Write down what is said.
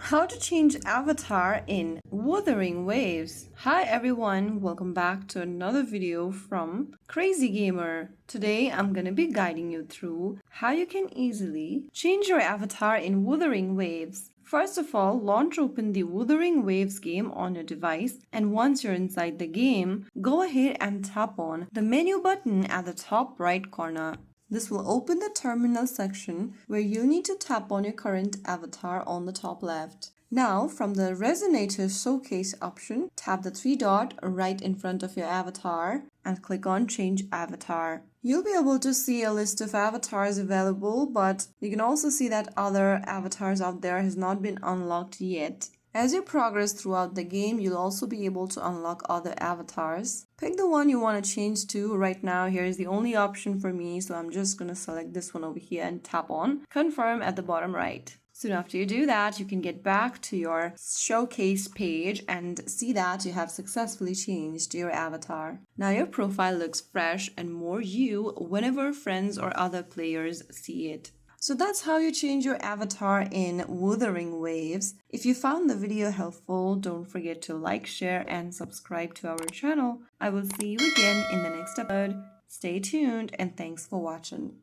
How to change avatar in Wuthering Waves. Hi everyone, welcome back to another video from Crazy Gamer. Today I'm gonna be guiding you through how you can easily change your avatar in Wuthering Waves. First of all, launch open the Wuthering Waves game on your device, and once you're inside the game, go ahead and tap on the menu button at the top right corner. This will open the terminal section where you'll need to tap on your current avatar on the top left. Now, from the Resonator Showcase option, tap the three dot right in front of your avatar and click on Change Avatar. You'll be able to see a list of avatars available, but you can also see that other avatars out there has not been unlocked yet. As you progress throughout the game, you'll also be able to unlock other avatars. Pick the one you want to change to. Right now, here is the only option for me, so I'm just going to select this one over here and tap on Confirm at the bottom right. Soon after you do that, you can get back to your showcase page and see that you have successfully changed your avatar. Now your profile looks fresh and more you whenever friends or other players see it. So that's how you change your avatar in Wuthering Waves. If you found the video helpful, don't forget to like, share, and subscribe to our channel. I will see you again in the next episode. Stay tuned and thanks for watching.